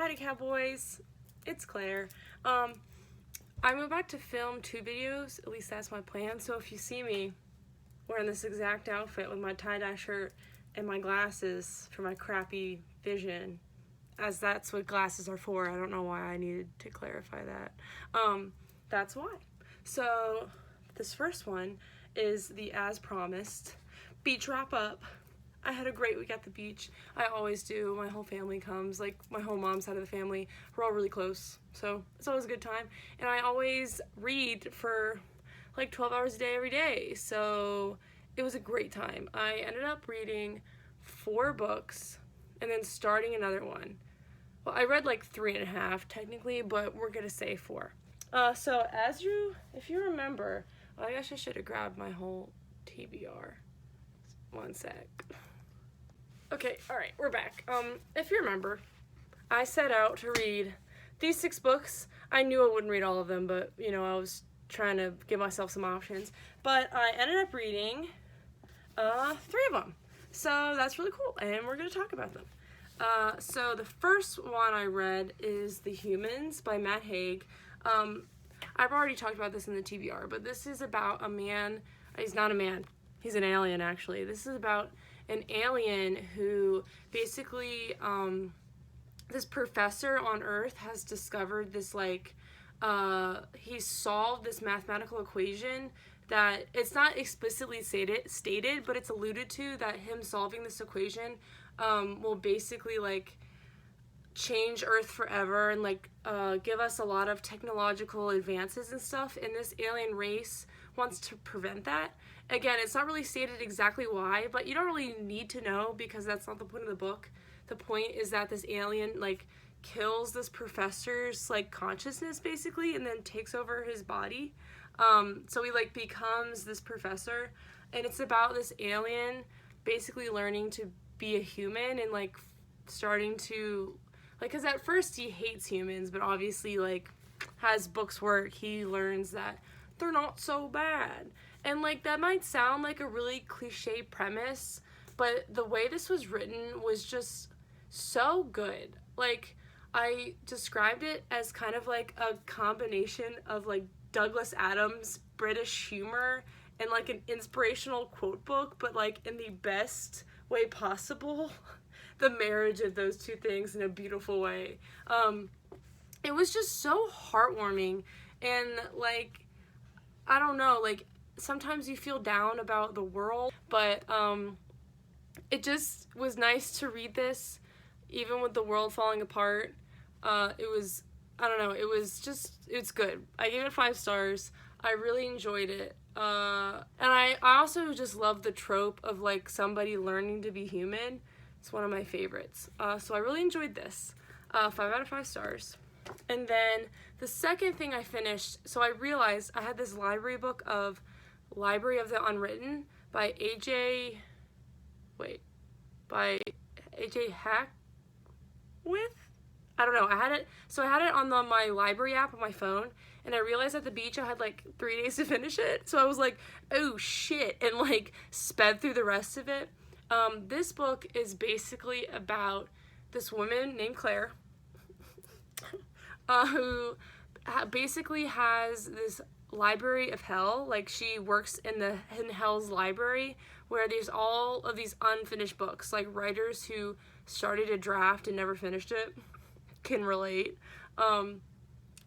Howdy cowboys, it's Claire. I'm about to film 2 videos, at least that's my plan, so if you see me wearing this exact outfit with my tie-dye shirt and my glasses for my crappy vision, as that's what glasses are for, I don't know why I needed to clarify that, that's why. So this first one is the As Promised beach wrap-up. I had a great week at the beach. I always do. My whole family comes, like my whole mom's side of the family. We're all really close, so it's always a good time. And I always read for like 12 hours a day every day, so it was a great time. I ended up reading 4 books and then starting another one. Well, I read like 3.5 technically, but we're gonna say 4. So if you remember, I guess I should have grabbed my whole TBR. One sec. Okay, alright, we're back. If you remember, I set out to read these 6 books. I knew I wouldn't read all of them, but, you know, I was trying to give myself some options. But I ended up reading 3 of them. So that's really cool, and we're going to talk about them. So the first one I read is The Humans by Matt Haig. I've already talked about this in the TBR, but this is about a man. He's not a man. He's an alien, actually. This is about an alien who basically, this professor on Earth has discovered this, like, he solved this mathematical equation that it's not explicitly stated, but it's alluded to that him solving this equation will basically, like, change Earth forever and, like, give us a lot of technological advances and stuff, and this alien race wants to prevent that. Again, it's not really stated exactly why, but you don't really need to know because that's not the point of the book. The point is that this alien, like, kills this professor's, like, consciousness, basically, and then takes over his body. So he, like, becomes this professor, and it's about this alien basically learning to be a human and, like, starting to, like, because at first he hates humans, but obviously, like, as books work, he learns that they're not so bad. And, like, that might sound like a really cliche premise, but the way this was written was just so good. Like, I described it as kind of like a combination of, like, Douglas Adams' British humor and, like, an inspirational quote book, but, like, in the best way possible. The marriage of those two things in a beautiful way. It was just so heartwarming, and, like, I don't know, like, sometimes you feel down about the world, but it just was nice to read this, even with the world falling apart. It was, I don't know, it's good. I gave it 5 stars. I really enjoyed it. And I also just love the trope of, like, somebody learning to be human. It's one of my favorites. So I really enjoyed this. 5 out of 5 stars. And then the second thing I finished, so I realized I had this library book of Library of the Unwritten by A.J. Hackwith? I don't know. I had it on my library app on my phone, and I realized at the beach I had like 3 days to finish it. So I was like, oh shit, and like sped through the rest of it. This book is basically about this woman named Claire who basically has this library of hell. Like, she works in hell's library where there's all of these unfinished books. Like, writers who started a draft and never finished it can relate. And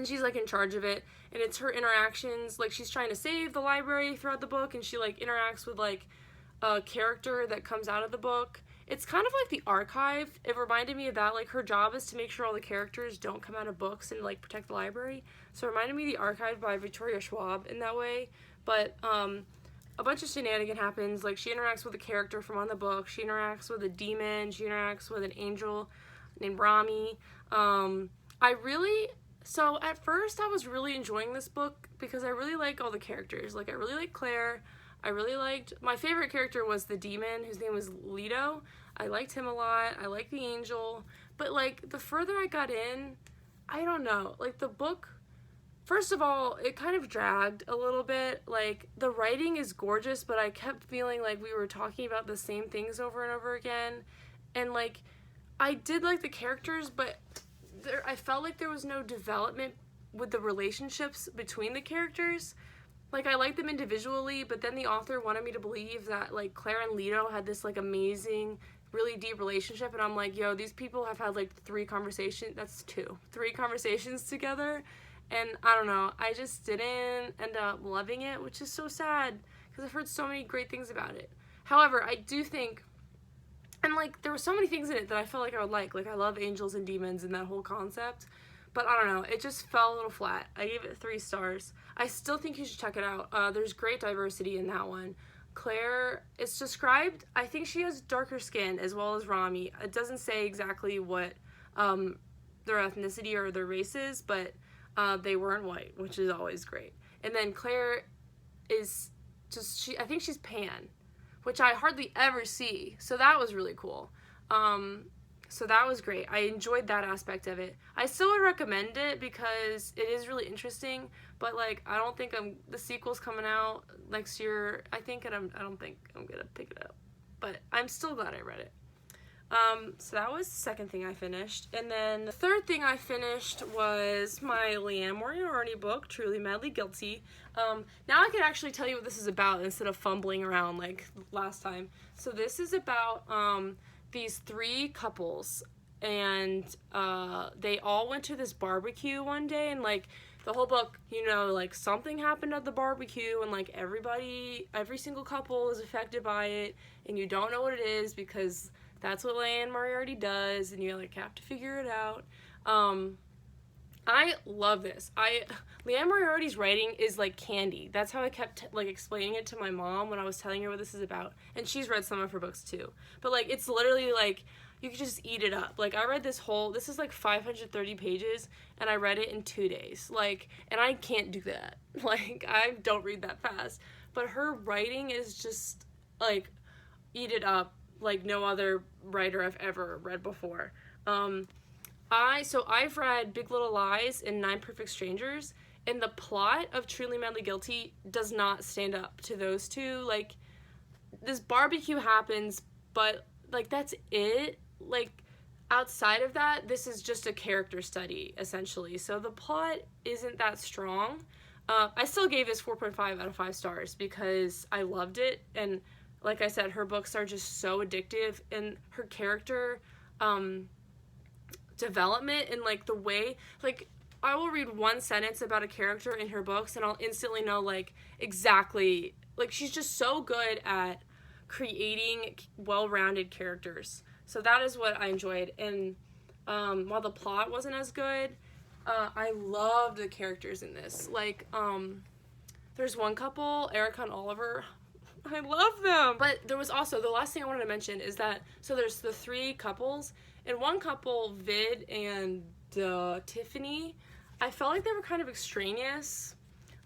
she's, like, in charge of it, and it's her interactions. Like, she's trying to save the library throughout the book, and she, like, interacts with, like, a character that comes out of the book. It's kind of like The Archive. It reminded me of that. Like, her job is to make sure all the characters don't come out of books and, like, protect the library. So it reminded me of The Archive by Victoria Schwab in that way. But a bunch of shenanigan happens. Like, she interacts with a character from on the book. She interacts with a demon. She interacts with an angel named Rami. So at first I was really enjoying this book because I really like all the characters. Like, I really like Claire. My favorite character was the demon, whose name was Leto. I liked him a lot. I liked the angel. But, like, the further I got in, I don't know. Like, the book, first of all, it kind of dragged a little bit. Like, the writing is gorgeous, but I kept feeling like we were talking about the same things over and over again. And, like, I did like the characters, but I felt like there was no development with the relationships between the characters. Like, I liked them individually, but then the author wanted me to believe that, like, Claire and Leto had this, like, amazing, really deep relationship, and I'm like, yo, these people have had, like, three conversations together, and I don't know, I just didn't end up loving it, which is so sad, because I've heard so many great things about it. However, I do think, and, like, there were so many things in it that I felt like I would like I love angels and demons and that whole concept, but I don't know, it just fell a little flat. I gave it 3 stars. I still think you should check it out. There's great diversity in that one. Claire, it's described, I think she has darker skin as well as Rami. It doesn't say exactly what their ethnicity or their race is, but they weren't white, which is always great. And then Claire is just, I think she's pan, which I hardly ever see, so that was really cool. So that was great. I enjoyed that aspect of it. I still would recommend it because it is really interesting, but, like, I don't think the sequel's coming out next year, I think, and I don't think I'm gonna pick it up. But I'm still glad I read it. So that was the second thing I finished. And then the third thing I finished was my Leanne Moriarty book, Truly Madly Guilty. Now I can actually tell you what this is about instead of fumbling around like last time. So this is about these 3 couples, and they all went to this barbecue one day, and, like, the whole book, you know, like, something happened at the barbecue, and, like, every single couple is affected by it, and you don't know what it is because that's what Leanne Moriarty does, and you, like, have to figure it out. I love this. Leanne Moriarty's writing is like candy. That's how I kept like explaining it to my mom when I was telling her what this is about. And she's read some of her books too. But like it's literally like you can just eat it up. Like I read this is like 530 pages and I read it in 2 days. Like, and I can't do that. Like I don't read that fast. But her writing is just like eat it up like no other writer I've ever read before. I've read Big Little Lies and 9 Perfect Strangers, and the plot of Truly Madly Guilty does not stand up to those two. Like, this barbecue happens, but, like, that's it. Like, outside of that, this is just a character study, essentially. So the plot isn't that strong. I still gave this 4.5 out of 5 stars because I loved it, and like I said, her books are just so addictive, and her character, development and like the way, like I will read one sentence about a character in her books and I'll instantly know like exactly, like she's just so good at creating well-rounded characters. So that is what I enjoyed. And while the plot wasn't as good, I loved the characters in this. Like there's one couple, Erica and Oliver. I love them. But there was also, the last thing I wanted to mention is that, so there's the 3 couples. In one couple, Vid and Tiffany, I felt like they were kind of extraneous.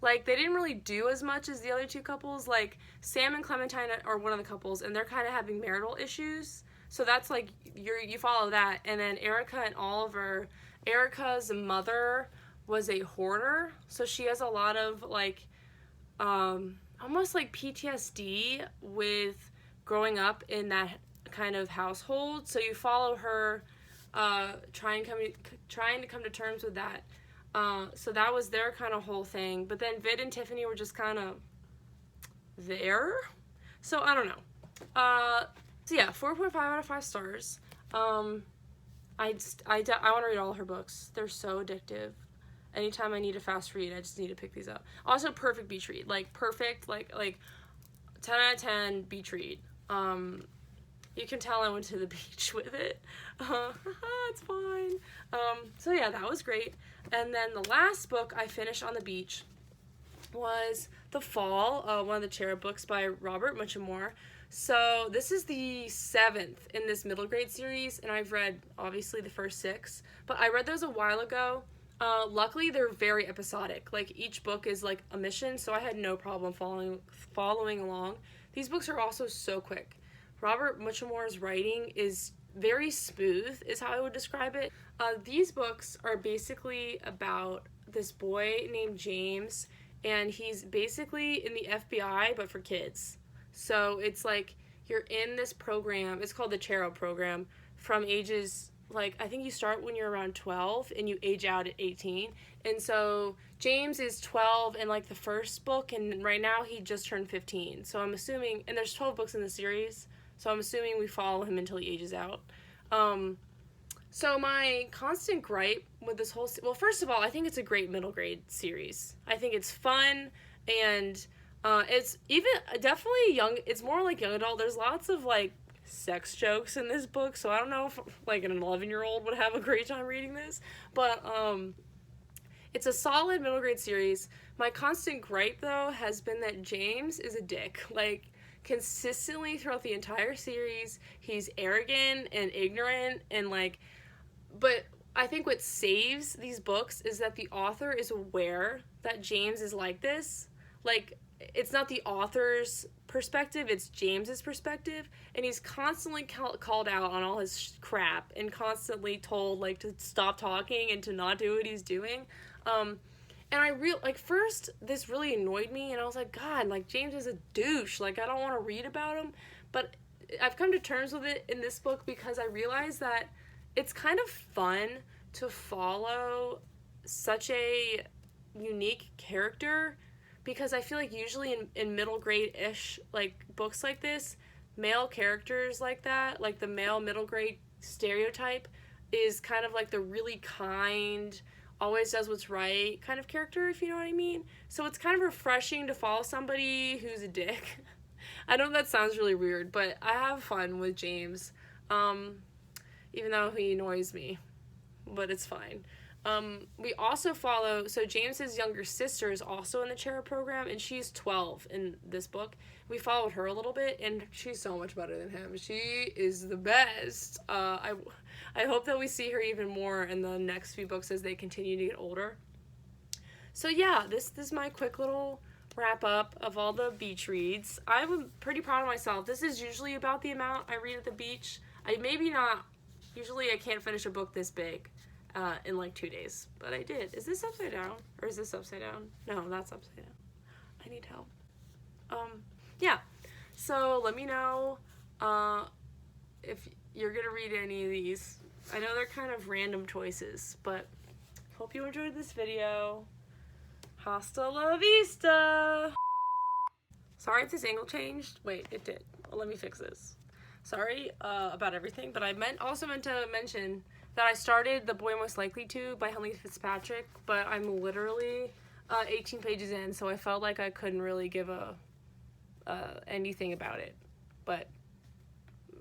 Like, they didn't really do as much as the other 2 couples. Like, Sam and Clementine are one of the couples, and they're kind of having marital issues. So that's, like, you follow that. And then Erica and Oliver, Erica's mother was a hoarder. So she has a lot of, like, almost like PTSD with growing up in that kind of household. So you follow her trying to come to terms with that. So that was their kind of whole thing. But then Vid and Tiffany were just kind of there. So I don't know. So yeah, 4.5 out of 5 stars. I want to read all her books. They're so addictive. Anytime I need a fast read, I just need to pick these up. Also, perfect beach read. Like, perfect, like 10 out of 10 beach read. You can tell I went to the beach with it. It's fine. So yeah, that was great. And then the last book I finished on the beach was The Fall, one of the Cherub books by Robert Muchamore. So this is the 7th in this middle grade series, and I've read, obviously, the first 6. But I read those a while ago. Luckily, they're very episodic. Like, each book is, like, a mission, so I had no problem following along. These books are also so quick. Robert Muchamore's writing is very smooth, is how I would describe it. These books are basically about this boy named James, and he's basically in the FBI, but for kids. So it's like, you're in this program, it's called the Cherub program, from ages like, I think you start when you're around 12 and you age out at 18. And so James is 12 in, like, the first book, and right now he just turned 15. So I'm assuming, and there's 12 books in the series, so I'm assuming we follow him until he ages out. So my constant gripe with this whole, well, first of all, I think it's a great middle grade series. I think it's fun, and it's even definitely young. It's more like young adult. There's lots of, like, sex jokes in this book, so I don't know if, like, an 11-year-old would have a great time reading this, but it's a solid middle grade series. My constant gripe, though, has been that James is a dick. Like, consistently throughout the entire series, he's arrogant and ignorant, and, like, but I think what saves these books is that the author is aware that James is like this. Like, it's not the author's perspective, it's James's perspective, and he's constantly called out on all his crap and constantly told, like, to stop talking and to not do what he's doing. And I first, this really annoyed me, and I was like, God, like, James is a douche. Like, I don't want to read about him. But I've come to terms with it in this book because I realized that it's kind of fun to follow such a unique character, because I feel like usually in middle grade-ish, like, books like this, male characters like that, like the male middle grade stereotype, is kind of like the really kind, always does what's right kind of character, if you know what I mean. So it's kind of refreshing to follow somebody who's a dick. I know that sounds really weird, but I have fun with James, even though he annoys me, but it's fine. We also follow, so James's younger sister is also in the Cherub program, and she's 12 in this book. We followed her a little bit, and she's so much better than him. She is the best. I hope that we see her even more in the next few books as they continue to get older. So yeah, this is my quick little wrap up of all the beach reads. I'm pretty proud of myself. This is usually about the amount I read at the beach. Usually I can't finish a book this big in like 2 days, but I did. Is this upside down? Or is this upside down? No, that's upside down. I need help. Yeah, so let me know if you're gonna read any of these. I know they're kind of random choices, but hope you enjoyed this video. Hasta la vista! Sorry if this angle changed. Wait, it did. Well, let me fix this. Sorry about everything, but I also meant to mention that I started The Boy Most Likely To by Huntley Fitzpatrick, but I'm literally 18 pages in, so I felt like I couldn't really give anything about it. But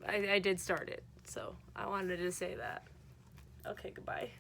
I did start it, so I wanted to say that. Okay, goodbye.